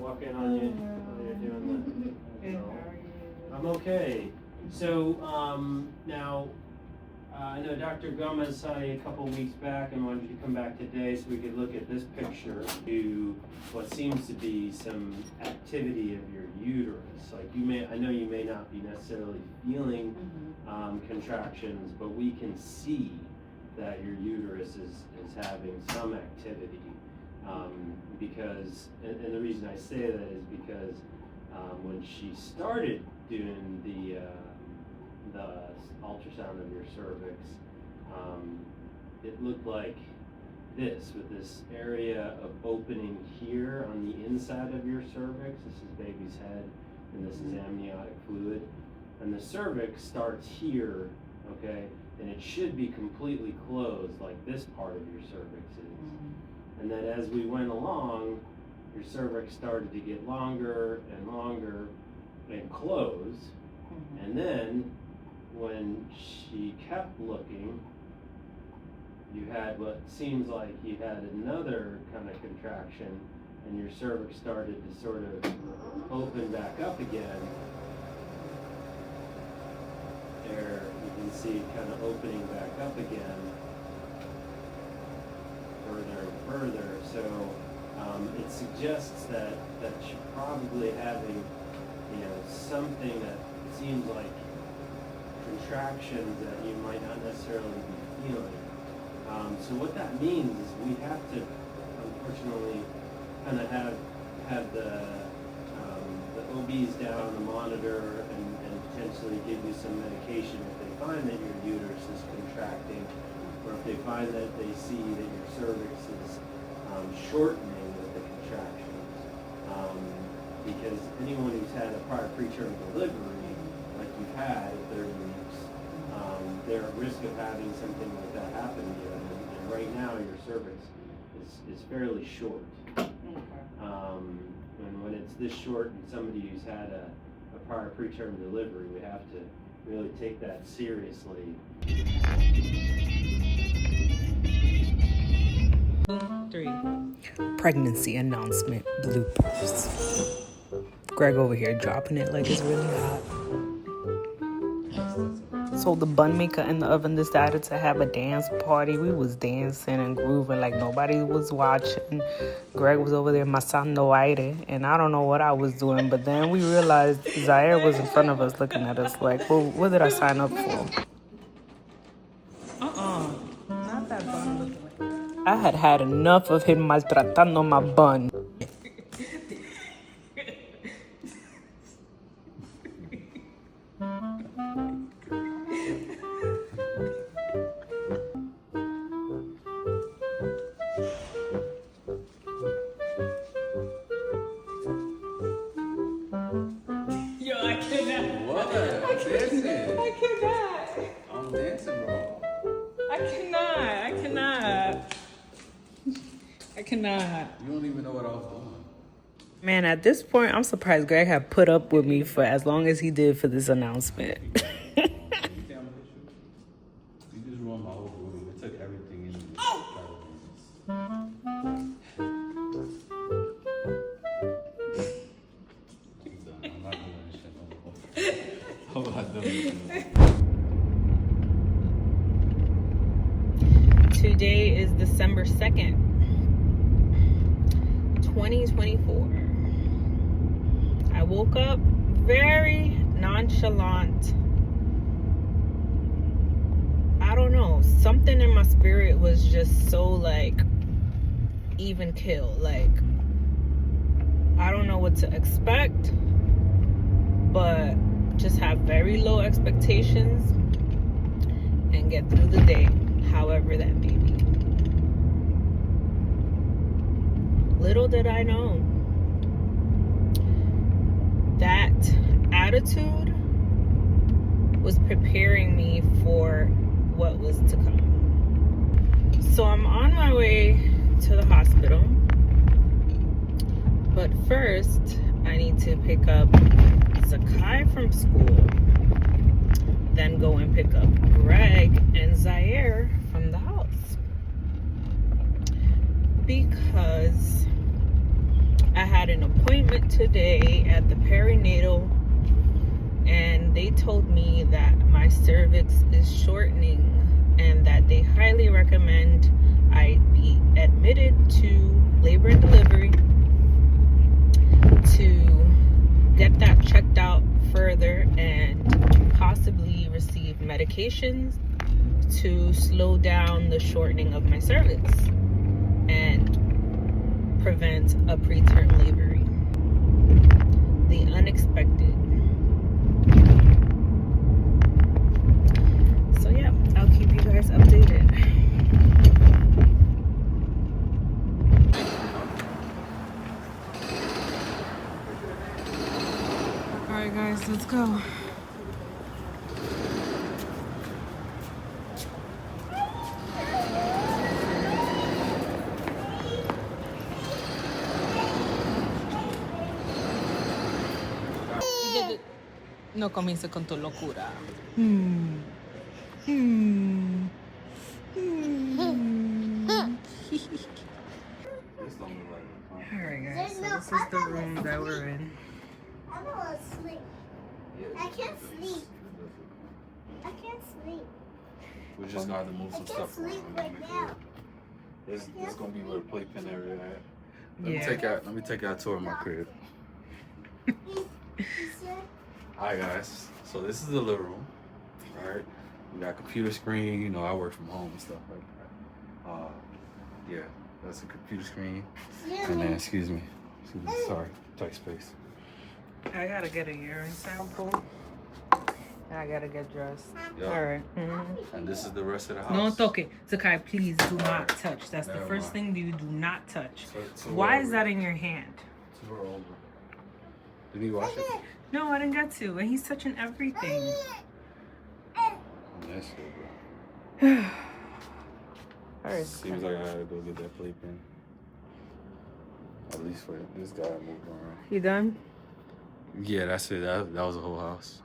walk in on you while you're doing that. So, I'm okay. So now, I know Dr. Gomez saw you a couple weeks back and wanted you to come back today so we could look at this picture to what seems to be some activity of your uterus. Like I know you may not be necessarily feeling contractions, but we can see that your uterus is having some activity. Because, and the reason I say that is because when she started doing the ultrasound of your cervix, it looked like this, with this area of opening here on the inside of your cervix. This is baby's head, and this is amniotic fluid. And the cervix starts here, okay, and it should be completely closed like this part of your cervix is. And then as we went along, your cervix started to get longer and longer and close. And then when she kept looking, you had what seems like you had another kind of contraction, and your cervix started to sort of open back up again. There, you can see kind of opening back up again, further and further. So it suggests that you're probably having, something that seems like contractions that you might not necessarily be feeling. So what that means is we have to, unfortunately, kind of have the OBs down on the monitor and potentially give you some medication if they find that your uterus is contracting, or if they find that they see that your cervix is shortening with the contractions. Because anyone who's had a prior preterm delivery, like you've had at 30 weeks, they're at risk of having something like that happen to you. And right now, your cervix is fairly short. And when it's this short and somebody who's had a prior preterm delivery, we have to really take that seriously. 3. Pregnancy announcement bloopers. Greg over here dropping it like it's really hot. So the bun maker in the oven decided to have a dance party. We was dancing and grooving like nobody was watching. Greg was over there masando aire, and I don't know what I was doing, but then we realized Zaire was in front of us looking at us like, well, what did I sign up for? Not that bun looking like that. I had enough of him maltratando my bun. I cannot. You don't even know what I was doing. Man, at this point, I'm surprised Greg had put up with me for as long as he did for this announcement. You just ruined my whole room. It took everything in me. I'm not doing this shit no more. I'm not doing this no more. Today is December 2nd. 2024. I woke up very nonchalant. I don't know, something in my spirit was just so like even kill. Like, I don't know what to expect, but just have very low expectations and get through the day, however that may be. Little did I know that attitude was preparing me for what was to come. So I'm on my way to the hospital, but first I need to pick up Zakai from school, then go and pick up Greg and Zaire from the house, because I had an appointment today at the perinatal, and they told me that my cervix is shortening and that they highly recommend I be admitted to labor and delivery to get that checked out further and possibly receive medications to slow down the shortening of my cervix and prevent a preterm labor. The unexpected. So yeah, I'll keep you guys updated. Alright guys, let's go. No comience con tu locura. Alright guys, so this is the room that we're in. I don't want to sleep. I can't sleep. I can't sleep. We just got to move I some can't stuff sleep around. right now. This gonna be where the playpen area at. Yeah. Let me take you out tour of my crib. You said, Hi guys. So this is the living room. Alright. We got a computer screen, you know, I work from home and stuff like that. Yeah, that's a computer screen. And then excuse me, sorry, tight space. I gotta get a urine sample. And I gotta get dressed. Yep. Alright. And this is the rest of the house. No toque. Zakai, please do not Alright. touch. That's the Never first mind. thing you do not touch. So Why is that in your hand? We're over. Did he wash it? No, I didn't get to. And he's touching everything. That's it, bro. Alright. Seems like I had to go get that playpen. At least for this guy moved around. You done? Yeah, that's it. That was the whole house.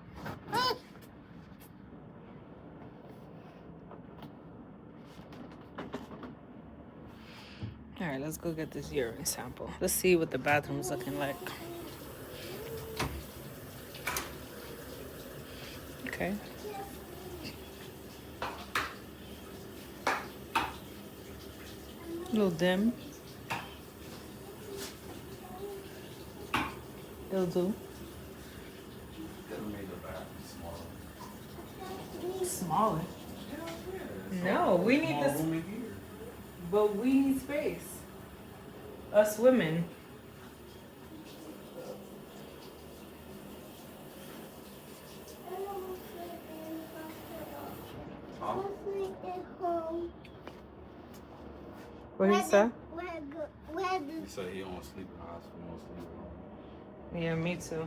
Alright, let's go get this urine sample. Let's see what the bathroom's looking like. Okay. A little dim. It'll do. Smaller? No, we need this. But we need space. Us women. What he said? He said he don't want to sleep in the hospital. He wants to sleep at home. Yeah, me too.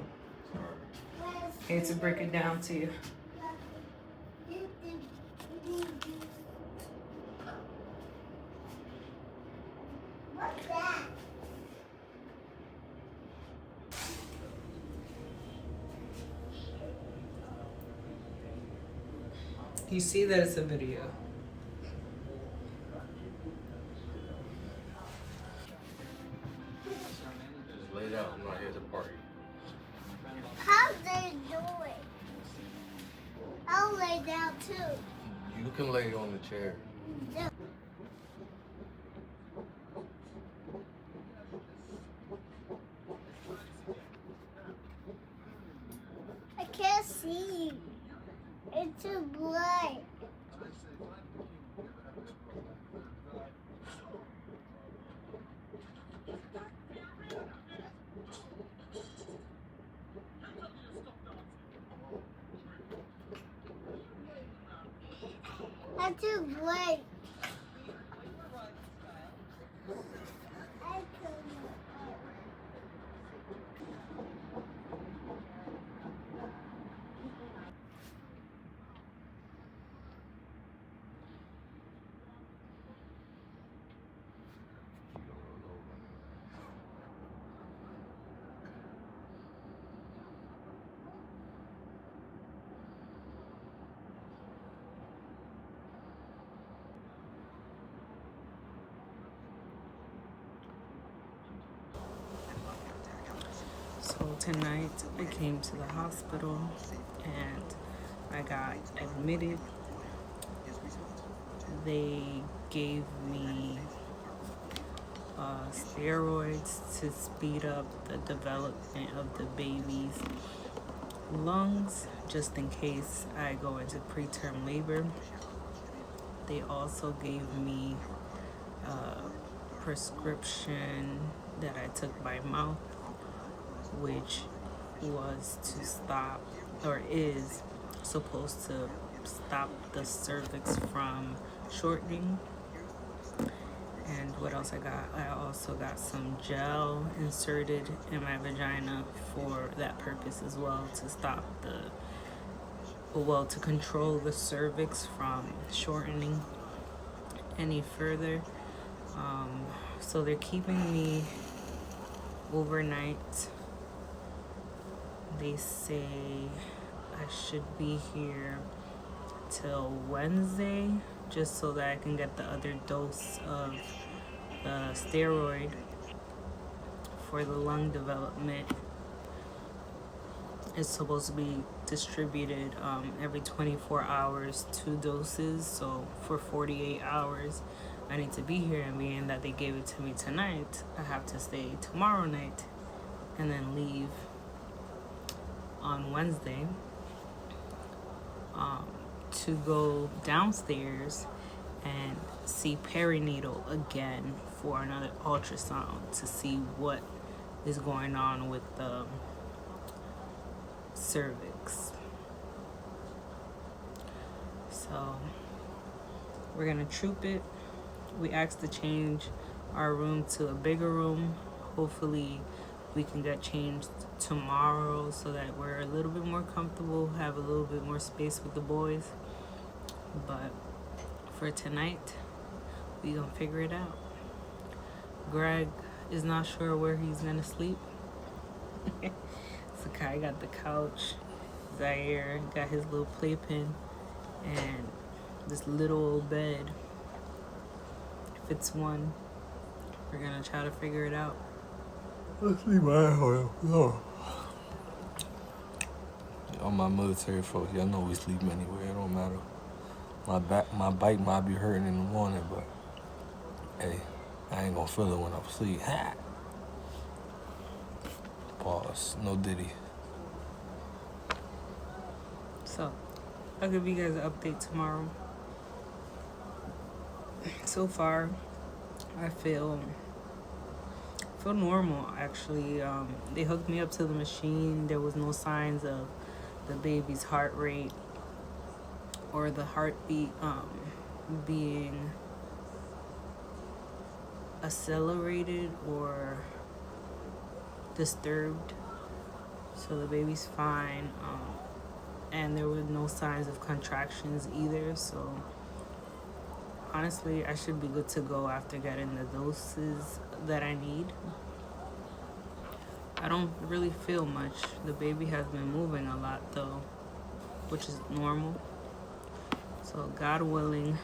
Sorry. Hate to break it down to you. What's that? You see that it's a video. Just lay down. I'm not here to party. How they do it? I'll lay down too. You can lay on the chair. No. I can't see. It's too bright. It's too bright. So tonight I came to the hospital and I got admitted. They gave me steroids to speed up the development of the baby's lungs, just in case I go into preterm labor. They also gave me a prescription that I took by mouth, which was to stop, or is supposed to stop the cervix from shortening. And what else I got? I also got some gel inserted in my vagina for that purpose as well, to stop to control the cervix from shortening any further. So they're keeping me overnight. They say I should be here till Wednesday, just so that I can get the other dose of the steroid for the lung development. It's supposed to be distributed every 24 hours, 2 doses. So for 48 hours, I need to be here, and being that they gave it to me tonight, I have to stay tomorrow night and then leave on Wednesday to go downstairs and see perinatal again for another ultrasound to see what is going on with the cervix. So we're gonna troop it. We asked to change our room to a bigger room. Hopefully we can get changed tomorrow so that we're a little bit more comfortable, have a little bit more space with the boys. But for tonight, we gonna figure it out. Greg is not sure where he's gonna sleep. Sakai got the couch. Zaire got his little playpen, and this little old bed fits one. We're gonna try to figure it out. Let's leave my ass on. All my military folks, y'all know we sleep anywhere. It don't matter. My bike might be hurting in the morning, but hey, I ain't gonna feel it when I'm asleep. Ha! Pause. No Diddy. So I'll give you guys an update tomorrow. So far, I feel normal, actually. They hooked me up to the machine. There was no signs of the baby's heart rate or the heartbeat being accelerated or disturbed. So the baby's fine. And there were no signs of contractions either. So honestly, I should be good to go after getting the doses that I need. I don't really feel much. The baby has been moving a lot though, which is normal. So God willing,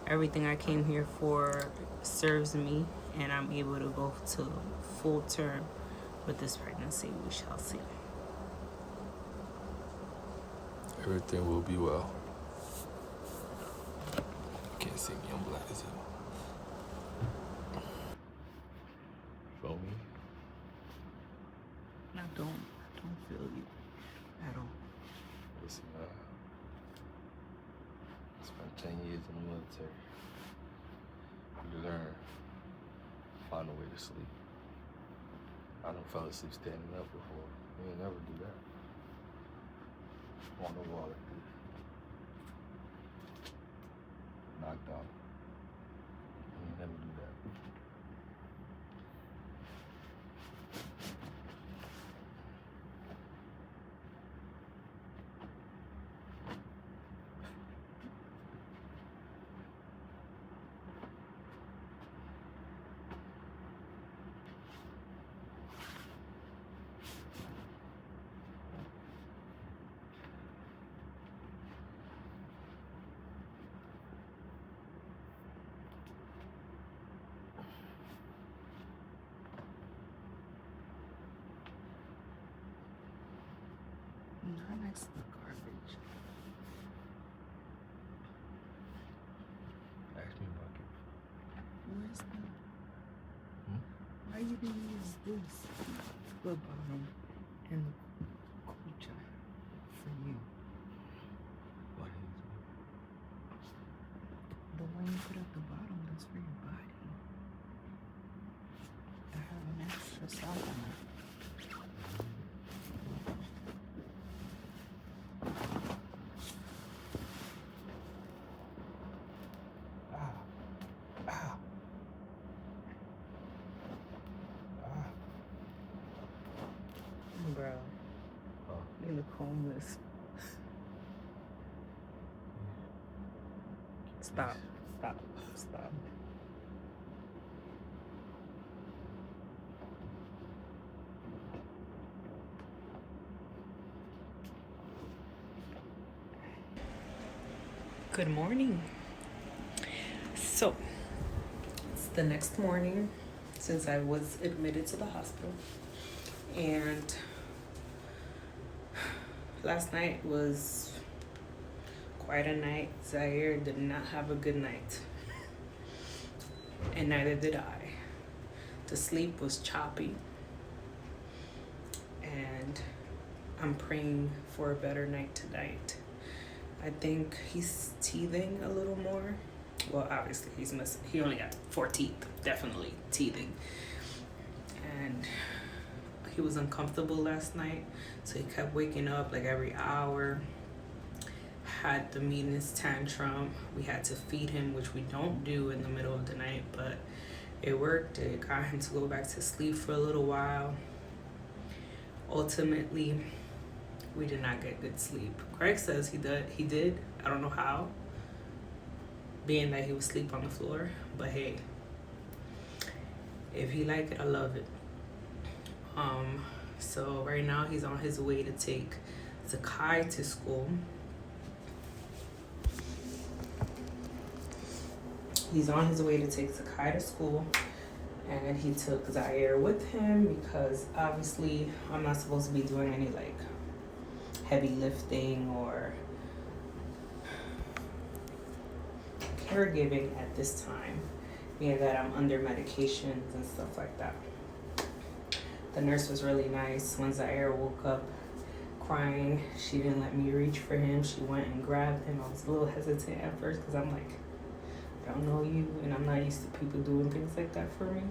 everything I came here for serves me, and I'm able to go to full term with this pregnancy. We shall see. Everything will be well. Can't see me, I'm black as hell. Feel me? I don't feel you at all. Listen, I spent 10 years in the military. You learn, find a way to sleep. I done fell asleep standing up before. You ain't never do that. On the wall like this. Knocked out. You ain't never do that. not next to the garbage. Ask me about it. Where's the... Why you gonna use this? The bottom and the kucha for you. What is The one you put at the bottom, that's for your body. I have an extra sock on it. Bro, you look homeless. Stop. Good morning. So, it's the next morning since I was admitted to the hospital. And last night was quite a night. Zaire did not have a good night. And neither did I. The sleep was choppy. And I'm praying for a better night tonight. I think he's teething a little more. Well, obviously he's missing. He only got 4 teeth, definitely teething. And he was uncomfortable last night, so he kept waking up like every hour. Had the meanest tantrum. We had to feed him, which we don't do in the middle of the night, but it worked. It got him to go back to sleep for a little while. Ultimately, we did not get good sleep. Craig says he did. I don't know how, being that he was asleep on the floor. But hey, if he like it, I love it. So right now he's on his way to take Zakai to school. He's on his way to take Zakai to school, and he took Zaire with him because obviously I'm not supposed to be doing any like heavy lifting or caregiving at this time, being that I'm under medications and stuff like that. The nurse was really nice. When Zaire woke up crying, she didn't let me reach for him. She went and grabbed him. I was a little hesitant at first because I'm like, I don't know you, and I'm not used to people doing things like that for me.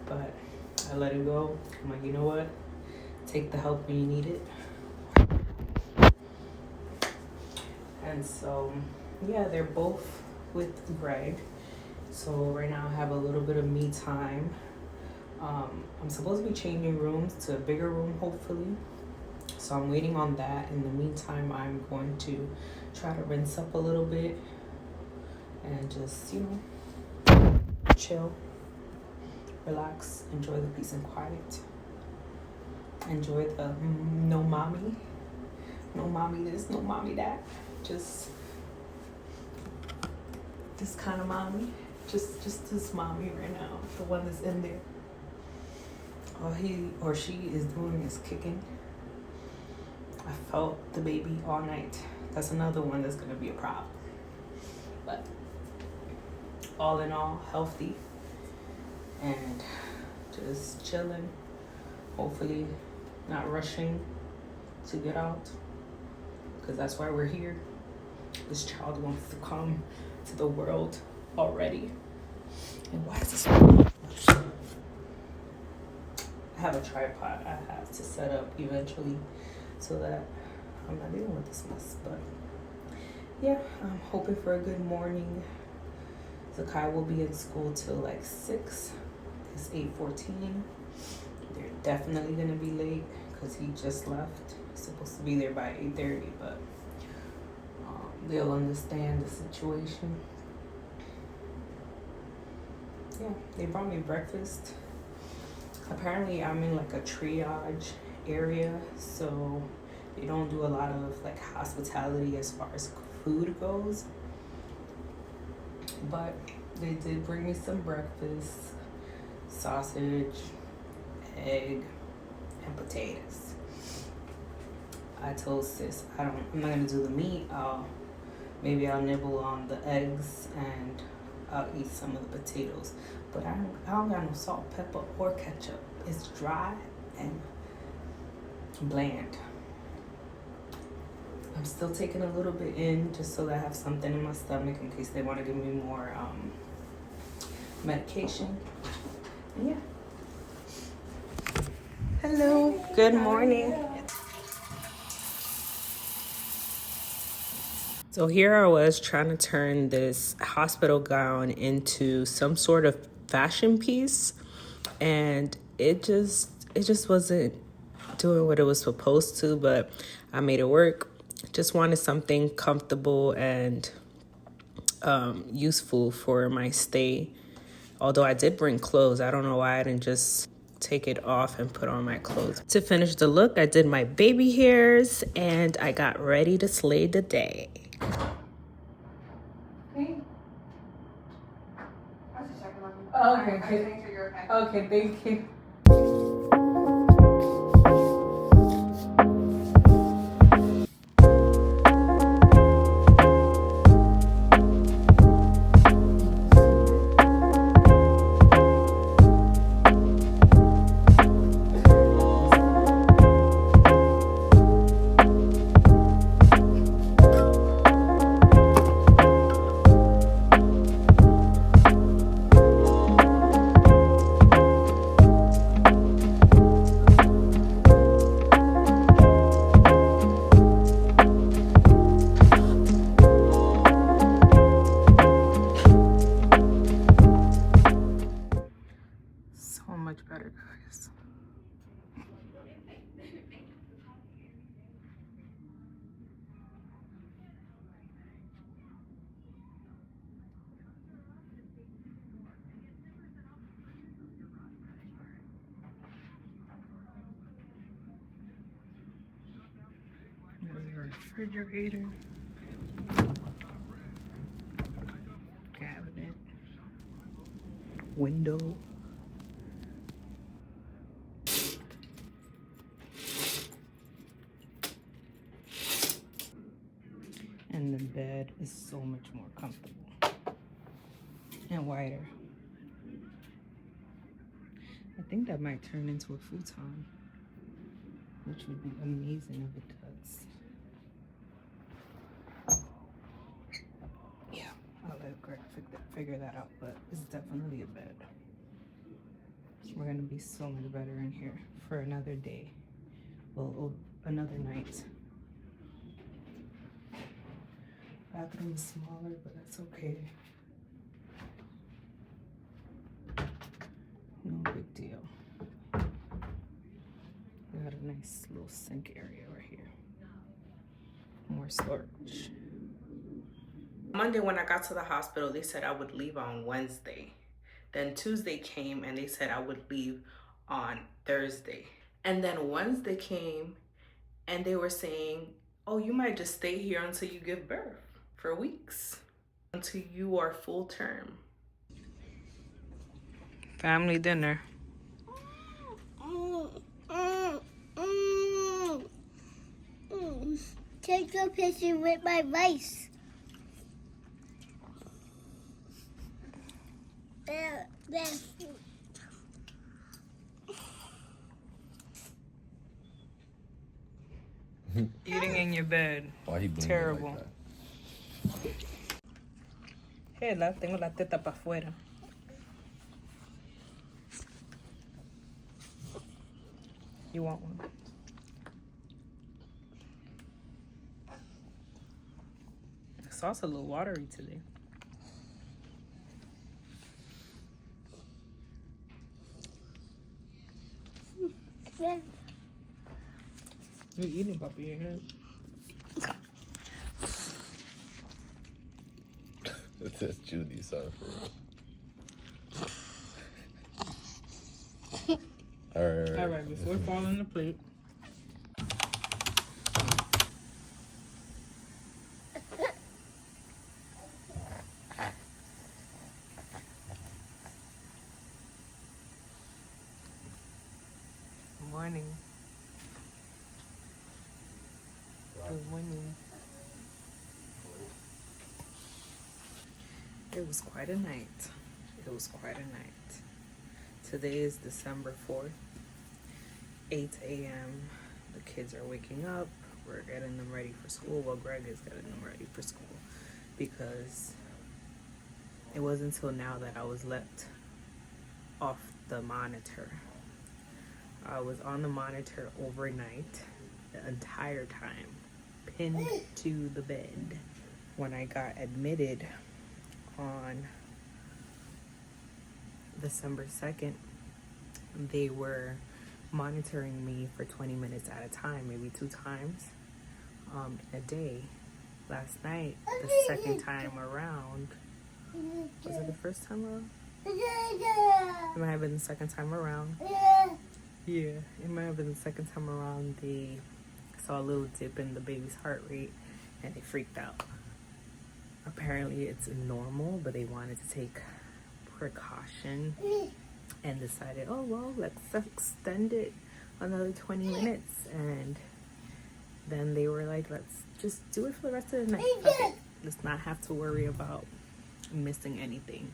But I let it go. I'm like, you know what? Take the help when you need it. And so, yeah, they're both with Greg. So right now I have a little bit of me time. I'm supposed to be changing rooms to a bigger room, hopefully. So I'm waiting on that. In the meantime, I'm going to try to rinse up a little bit and just, chill, relax, enjoy the peace and quiet. Enjoy the no mommy this, no mommy that. Just this kind of mommy. Just this mommy right now, the one that's in there. All he or she is doing is kicking. I felt the baby all night. That's another one that's gonna be a problem. But all in all, healthy and just chilling. Hopefully not rushing to get out, because that's why we're here. This child wants to come to the world already. And why is this? I have a tripod I have to set up eventually so that I'm not dealing with this mess. But yeah, I'm hoping for a good morning. Zakai will be in school till like 6. It's 8:14. They're definitely gonna be late because he just left. He's supposed to be there by 8:30, but they'll understand the situation. Yeah, they brought me breakfast. Apparently I'm in like a triage area, so they don't do a lot of like hospitality as far as food goes. But they did bring me some breakfast, sausage, egg, and potatoes. I told sis I'm not gonna do the meat. Maybe I'll nibble on the eggs and I'll eat some of the potatoes. But I don't got no salt, pepper, or ketchup. It's dry and bland. I'm still taking a little bit in just so that I have something in my stomach in case they want to give me more medication. And yeah. Hello. Good morning. So here I was trying to turn this hospital gown into some sort of fashion piece, and it just wasn't doing what it was supposed to, but I made it work. Just wanted something comfortable and useful for my stay. Although I did bring clothes, I don't know why I didn't just take it off and put on my clothes. To finish the look, I did my baby hairs and I got ready to slay the day. Okay. Okay, thank you. So much better, guys. There's your refrigerator, cabinet, window. And the bed is so much more comfortable and wider. I think that might turn into a futon, which would be amazing if it does. Yeah, I'll let Greg figure that out, but it's definitely a bed. We're gonna be so much better in here for another day. Well, another night. Bathroom is smaller, but that's okay. No big deal. We got a nice little sink area right here. More storage. Monday when I got to the hospital, they said I would leave on Wednesday. Then Tuesday came and they said I would leave on Thursday. And then Wednesday came and they were saying, oh, you might just stay here until you give birth for weeks, until you are full term. Family dinner. Take a picture with my rice. Eating in your bed. Why he bleeding Terrible. like that? Hela, tengo la teta para afuera. You want one? The sauce a little watery today. Yeah. You're eating, puppy. Your head. That's Judy, sorry for real. All right, before it falls in the plate. Morning. Good morning. It was quite a night. It was quite a night. Today is December 4th, 8 a.m. The kids are waking up. We're getting them ready for school. Well, Greg is getting them ready for school because it wasn't until now that I was let off the monitor. I was on the monitor overnight the entire time, pinned to the bed. When I got admitted on December 2nd, they were monitoring me for 20 minutes at a time, maybe 2 times in a day. Last night, the second time around, was it the first time around? It might have been the second time around. Yeah, it might have been the second time around. They saw a little dip in the baby's heart rate and they freaked out. Apparently it's normal, but they wanted to take precaution and decided, oh well, let's extend it another 20 minutes. And then they were like, let's just do it for the rest of the night. Okay, let's not have to worry about missing anything.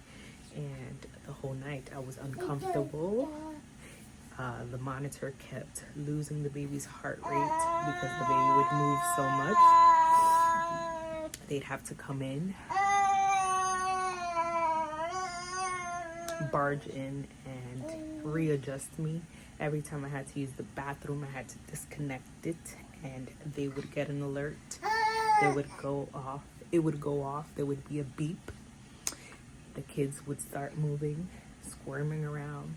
And the whole night I was uncomfortable. The monitor kept losing the baby's heart rate because the baby would move so much. They'd have to come in, barge in, and readjust me. Every time I had to use the bathroom, I had to disconnect it, and they would get an alert. They would go off. It would go off. There would be a beep. The kids would start moving, squirming around.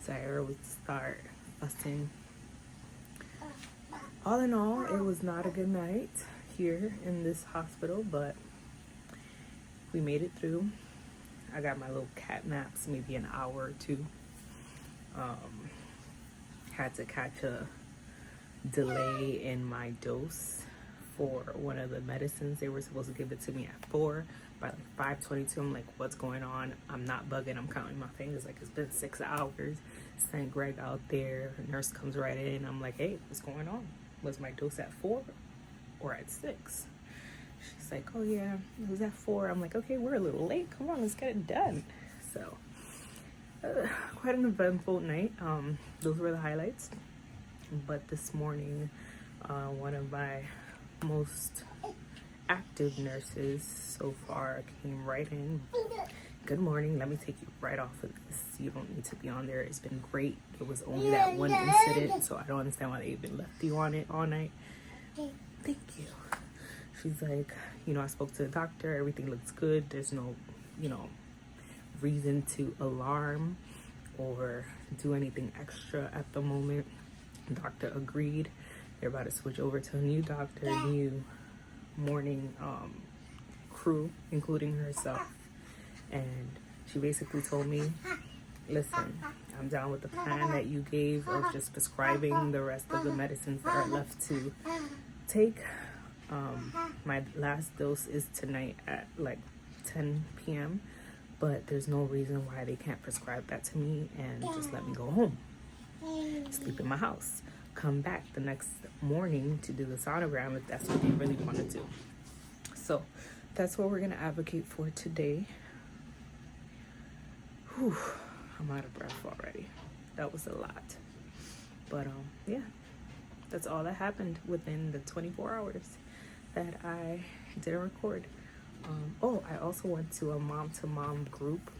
Zaira would start fussing. All in all, it was not a good night here in this hospital, but we made it through. I got my little cat naps, maybe an hour or 2. Had to catch a delay in my dose for one of the medicines. They were supposed to give it to me at 4. By like 5:22, I'm like, what's going on? I'm not bugging. I'm counting my fingers like it's been 6 hours. Sent Greg out there. The nurse comes right in. I'm like, hey, what's going on? Was my dose at 4 or at 6? She's like, oh yeah, it was at 4. I'm like, okay, we're a little late. Come on, let's get it done. So, quite an eventful night. Those were the highlights. But this morning, one of my most active nurses so far came right in. Good morning, let me take you right off of this. You don't need to be on there. It's been great. It was only that one incident, so I don't understand why they even left you on it all night. Thank you. She's like, you know, I spoke to the doctor, everything looks good. There's no, you know, reason to alarm or do anything extra at the moment. The doctor agreed. They're about to switch over to a new doctor, new morning crew, including herself. And she basically told me, listen, I'm down with the plan that you gave of just prescribing the rest of the medicines that are left to take. My last dose is tonight at like 10 p.m. But there's no reason why they can't prescribe that to me and just let me go home, sleep in my house, come back the next morning to do the sonogram if that's what they really want to do. So that's what we're going to advocate for today. Whew, I'm out of breath already. That was a lot. But yeah, that's all that happened within the 24 hours that I didn't record. Oh, I also went to a mom-to-mom group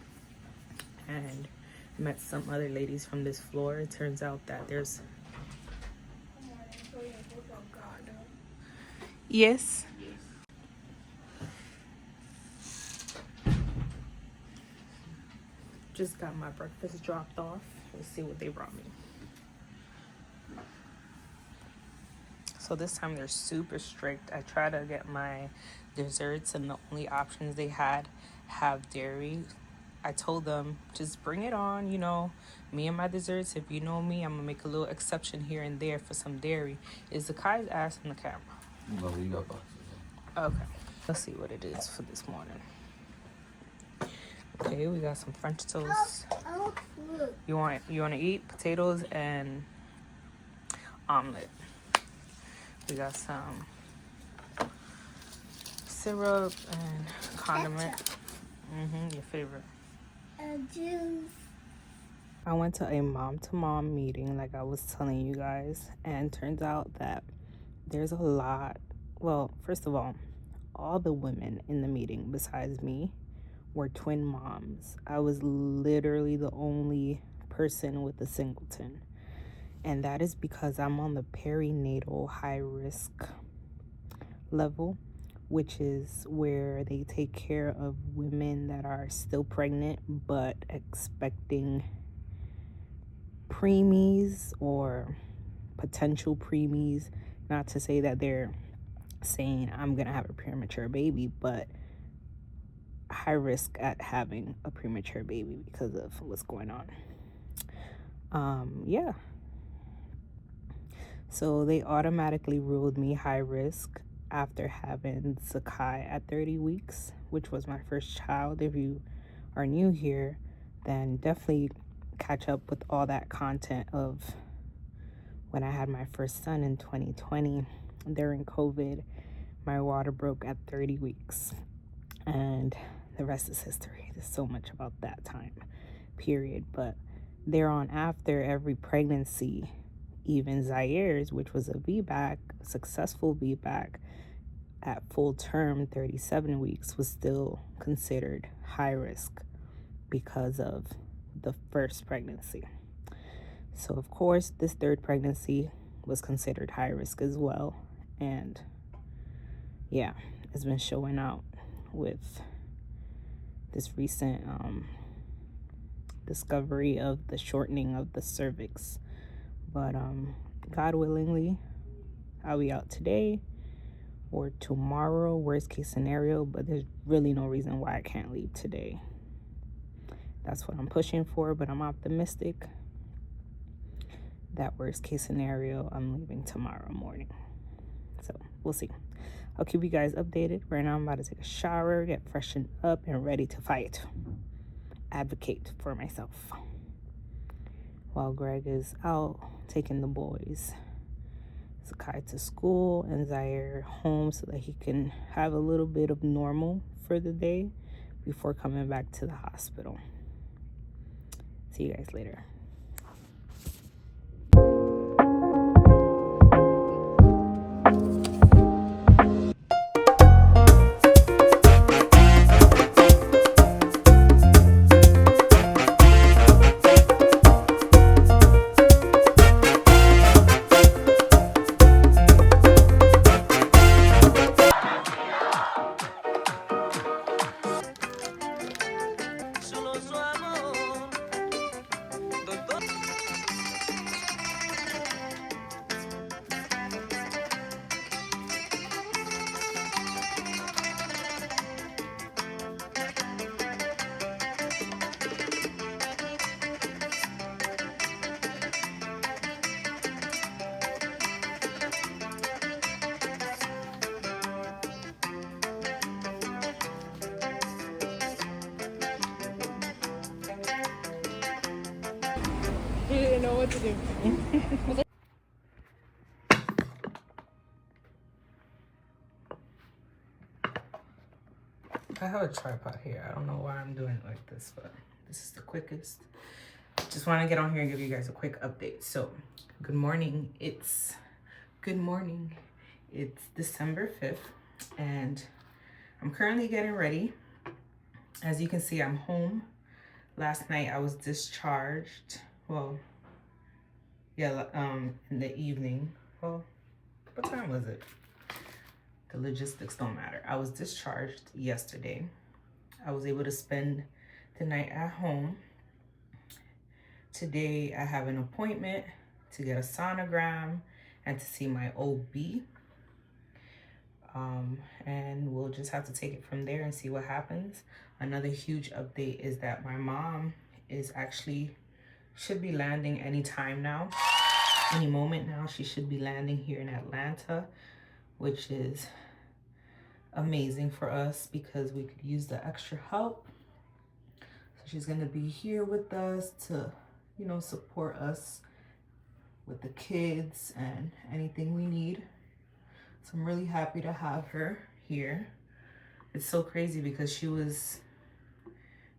and met some other ladies from this floor. It turns out that there's... Oh, God. Yes? Just got my breakfast dropped off. Let's see what they brought me. So this time they're super strict. I try to get my desserts and the only options they had have dairy. I told them, just bring it on, you know, me and my desserts. If you know me, I'm gonna make a little exception here and there for some dairy. Is the Kai's ass in the camera? No, you got boxes. Okay, let's see what it is for this morning. Okay, we got some French toast. You want to eat potatoes and omelet. We got some syrup and condiment. Your favorite. Juice. I went to a mom-to-mom meeting, like I was telling you guys, and turns out that there's a lot. Well, first of all the women in the meeting besides me were twin moms. I was literally the only person with a singleton, and that is because I'm on the perinatal high risk level, which is where they take care of women that are still pregnant but expecting preemies or potential preemies. Not to say that they're saying I'm gonna have a premature baby, but high risk at having a premature baby because of what's going on. Yeah, so they automatically ruled me high risk after having Zakai at 30 weeks, which was my first child. If you are new here, then definitely catch up with all that content of when I had my first son in 2020 during COVID. My water broke at 30 weeks, and the rest is history. There's so much about that time period, but thereon after every pregnancy, even Zaire's, which was a VBAC, successful VBAC at full term 37 weeks, was still considered high risk because of the first pregnancy. So of course this third pregnancy was considered high risk as well, and yeah, it's been showing out with this recent discovery of the shortening of the cervix. But God willingly, I'll be out today or tomorrow, worst case scenario, but there's really no reason why I can't leave today. That's what I'm pushing for, but I'm optimistic that worst case scenario, I'm leaving tomorrow morning. So we'll see. I'll keep you guys updated. Right now I'm about to take a shower, get freshened up, and ready to fight. Advocate for myself. While Greg is out taking the boys, Zakai to school and Zaire home so that he can have a little bit of normal for the day before coming back to the hospital. See you guys later. He didn't know what to do. I have a tripod here. I don't know why I'm doing it like this, but this is the quickest. Just want to get on here and give you guys a quick update. So, good morning. It's December 5th, and I'm currently getting ready. As you can see, I'm home. Last night I was discharged. Well, yeah, in the evening. Well, what time was it? The logistics don't matter. I was discharged yesterday. I was able to spend the night at home. Today I have an appointment to get a sonogram and to see my OB. And we'll just have to take it from there and see what happens. Another huge update is that my mom is should be landing any time now. Any moment now, she should be landing here in Atlanta, which is amazing for us because we could use the extra help. So she's gonna be here with us to, support us with the kids and anything we need. So I'm really happy to have her here. it's so crazy because she was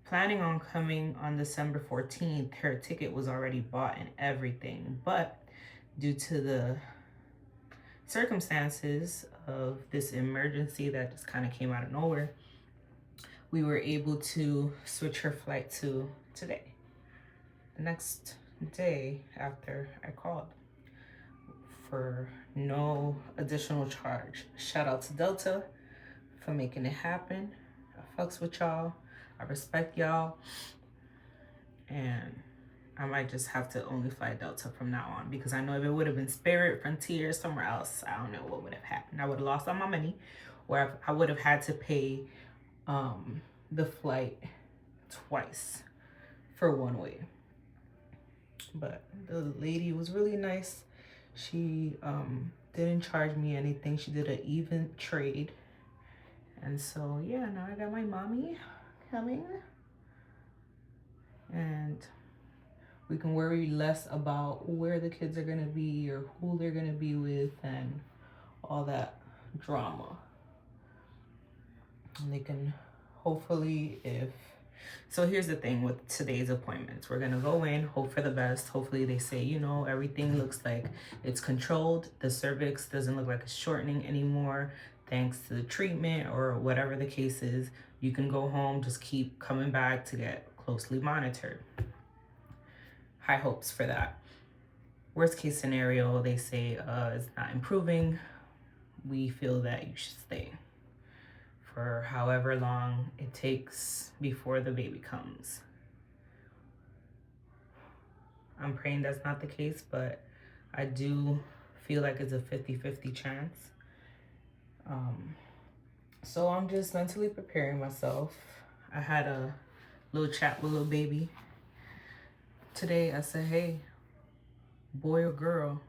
planning on coming on December 14th. Her ticket was already bought and everything, but due to the circumstances of this emergency that just kind of came out of nowhere, we were able to switch her flight to today, the next day after I called, for no additional charge. Shout out to Delta for making it happen. I fucks with y'all. I respect y'all. And I might just have to only fly Delta from now on, because I know if it would have been Spirit, Frontier, somewhere else, I don't know what would have happened. I would have lost all my money, or I would have had to pay the flight twice for one way. But the lady was really nice. She didn't charge me anything. She did an even trade. And so yeah, now I got my mommy coming, and we can worry less about where the kids are gonna be or who they're gonna be with and all that drama. And they can hopefully, so here's the thing with today's appointments. We're gonna go in, hope for the best. Hopefully they say, you know, everything looks like it's controlled. The cervix doesn't look like it's shortening anymore, thanks to the treatment or whatever the case is. You can go home, just keep coming back to get closely monitored. High hopes for that. Worst case scenario, they say it's not improving. We feel that you should stay for however long it takes before the baby comes. I'm praying that's not the case, but I do feel like it's a 50-50 chance. So I'm just mentally preparing myself. I had a little chat with little baby today. I said, hey, boy or girl,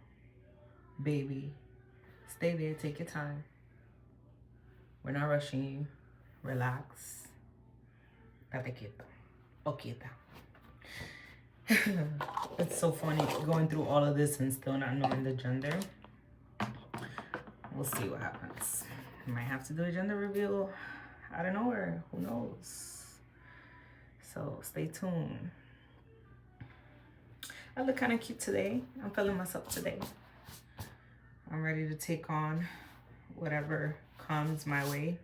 baby, stay there, take your time. We're not rushing you. Relax. Date quieto. O quieta. It's so funny going through all of this and still not knowing the gender. We'll see what happens. Might have to do a gender reveal out of nowhere. Who knows? So stay tuned. I look kind of cute today. I'm feeling myself today. I'm ready to take on whatever comes my way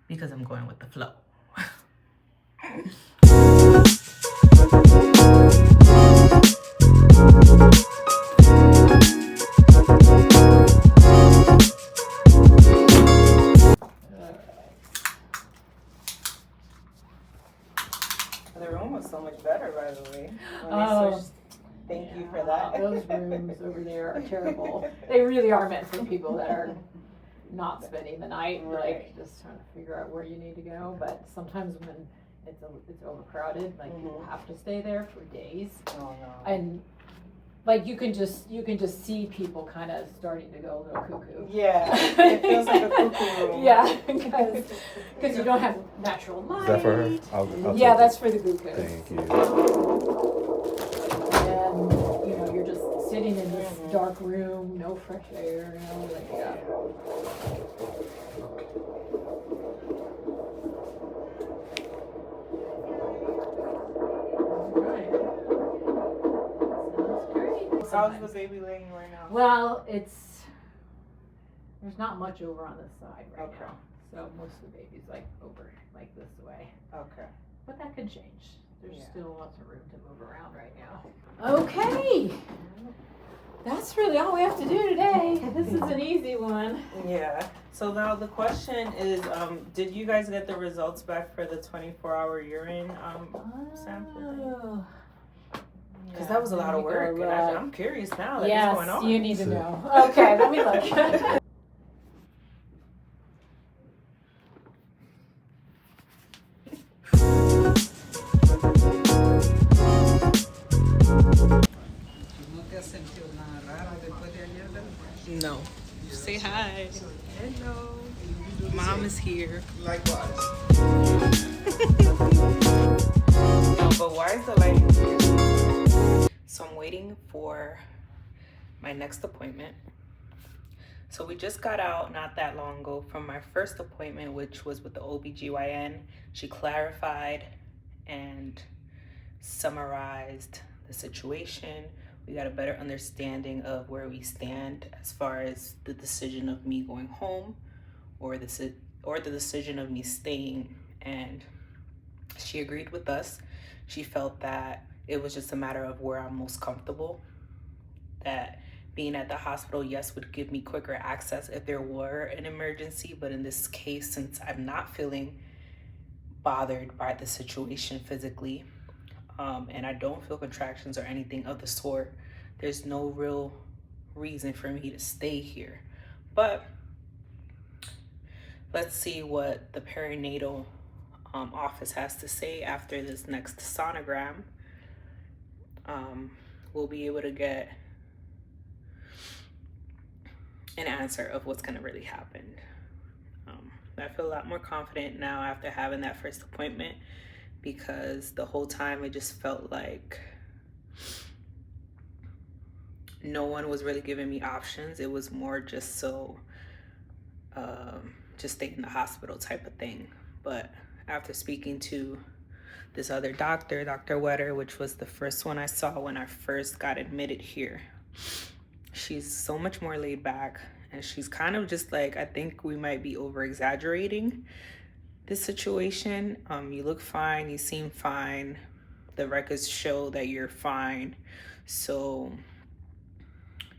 because I'm going with the flow. The room was so much better, by the way. Thank you for that. Those rooms over there are terrible. They really are meant for people that are not spending the night, like just trying to figure out where you need to go. But sometimes when it's overcrowded, like people have to stay there for days. Oh, no. And like you can just see people kind of starting to go a little cuckoo. Yeah, it feels like a cuckoo room. Yeah, because you don't have natural light. Is that for her? I'll Yeah, take that's it. for the glucose. Thank you. And you know, you're just sitting in this dark room, no fresh air, you know, like yeah. How's the baby laying right now? Well, there's not much over on this side right Okay. now. So most of the baby's like over like this way. Okay. But that could change. There's Yeah. still lots of room to move around right now. Okay. That's really all we have to do today. This is an easy one. Yeah. So now the question is, did you guys get the results back for the 24-hour urine sample? Because that was a lot of work. And I'm curious now. Like, what's going Yes, on? you need to know. Okay, let me look. No. Say hi. Hello. Mom is here. Likewise. No, but why is the lighting here? So I'm waiting for my next appointment. So we just got out not that long ago from my first appointment, which was with the OBGYN. She clarified and summarized the situation. We got a better understanding of where we stand as far as the decision of me going home or the decision of me staying. And she agreed with us. She felt that it was just a matter of where I'm most comfortable, that being at the hospital, yes, would give me quicker access if there were an emergency. But in this case, since I'm not feeling bothered by the situation physically, and I don't feel contractions or anything of the sort, there's no real reason for me to stay here. But let's see what the perinatal office has to say after this next sonogram. We'll be able to get an answer of what's gonna really happen. I feel a lot more confident now after having that first appointment, because the whole time it just felt like no one was really giving me options. It was more just just stay in the hospital type of thing. But after speaking to this other doctor, Dr. Wetter, which was the first one I saw when I first got admitted here, she's so much more laid back, and she's kind of just like, I think we might be over exaggerating this situation. You look fine, you seem fine, the records show that you're fine. So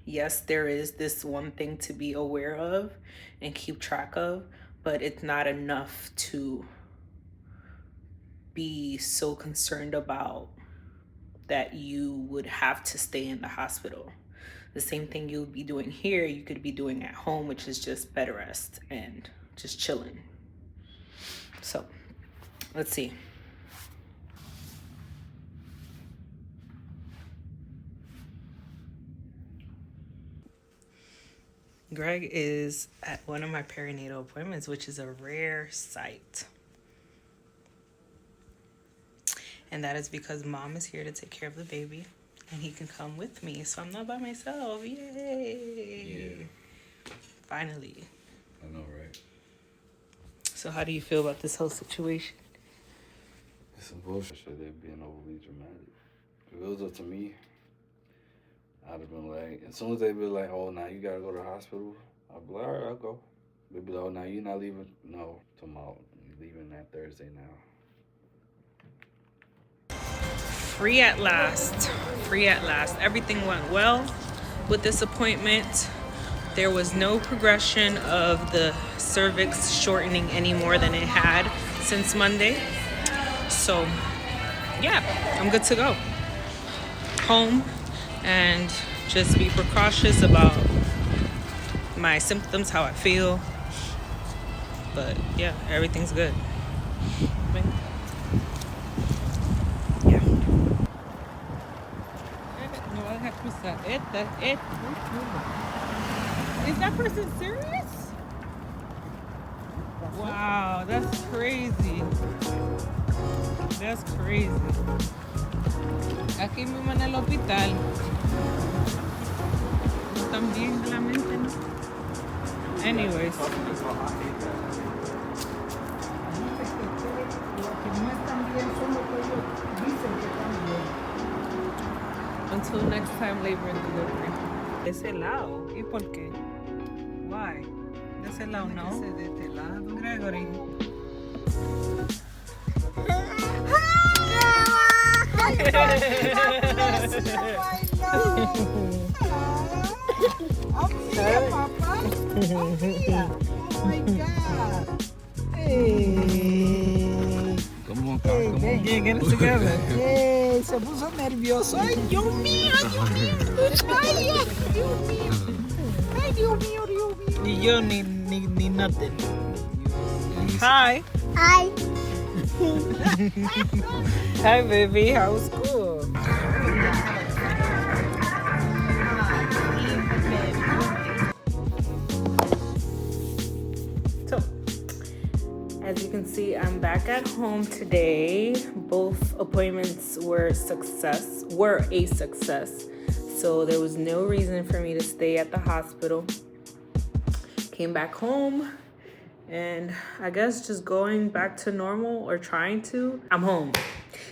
yes, there is this one thing to be aware of and keep track of, but it's not enough to be so concerned about that you would have to stay in the hospital. The same thing you would be doing here, you could be doing at home, which is just bed rest and just chilling. So let's see. Greg is at one of my perinatal appointments, which is a rare sight. And that is because mom is here to take care of the baby, and he can come with me, so I'm not by myself. Yay! Yeah. Finally. I know, right? So how do you feel about this whole situation? It's some bullshit. They're being overly dramatic. If it was up to me, I'd have been like, as soon as they be like, oh, now you gotta go to the hospital, I'd be like, all right, I'll go. They'd be like, oh, now you're not leaving. No, tomorrow. You're leaving that Thursday now. Free at last. Free at last. Everything went well with this appointment. There was no progression of the cervix shortening any more than it had since Monday. So, yeah, I'm good to go. Home and just be precautious about my symptoms, how I feel. But yeah, everything's good. Yeah. Is that person serious? Wow, that's crazy. That's crazy. Aquí mismo en el hospital. No están bien de la mente, ¿no? Anyways. Until next time, labor and delivery. De ese lado. ¿Y por qué? Why? De ese lado, no. De este lado, Gregory. Come on, come on. Get it together. Se puso nervioso. Ay, Dios mío, Dios mío. Ay, Dios mío. Ay, Dios mío, Dios mío. Y yo ni nothing. Hi. Hi. Hi, baby. How was school? So, as you can see, I'm back at home today. Both appointments were a success. So there was no reason for me to stay at the hospital. came back home, and I guess just going back to normal, or trying to. I'm home,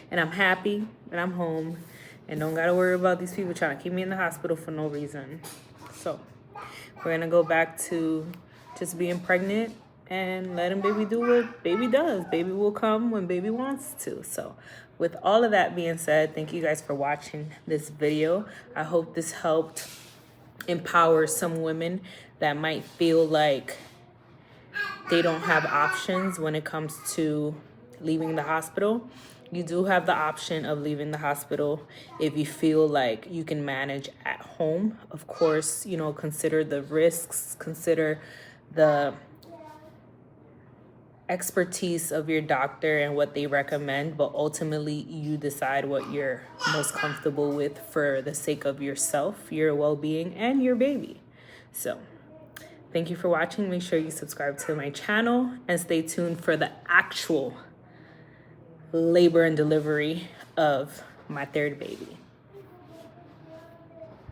and I'm happy that I'm home, and don't gotta worry about these people trying to keep me in the hospital for no reason. So we're gonna go back to just being pregnant and letting baby do what baby does. Baby will come when baby wants to. So with all of that being said, thank you guys for watching this video. I hope this helped empower some women that might feel like they don't have options when it comes to leaving the hospital. You do have the option of leaving the hospital if you feel like you can manage at home. Of course, you know, consider the risks, consider the expertise of your doctor and what they recommend, but ultimately you decide what you're most comfortable with for the sake of yourself, your well-being, and your baby. So thank you for watching. Make sure you subscribe to my channel and stay tuned for the actual labor and delivery of my third baby.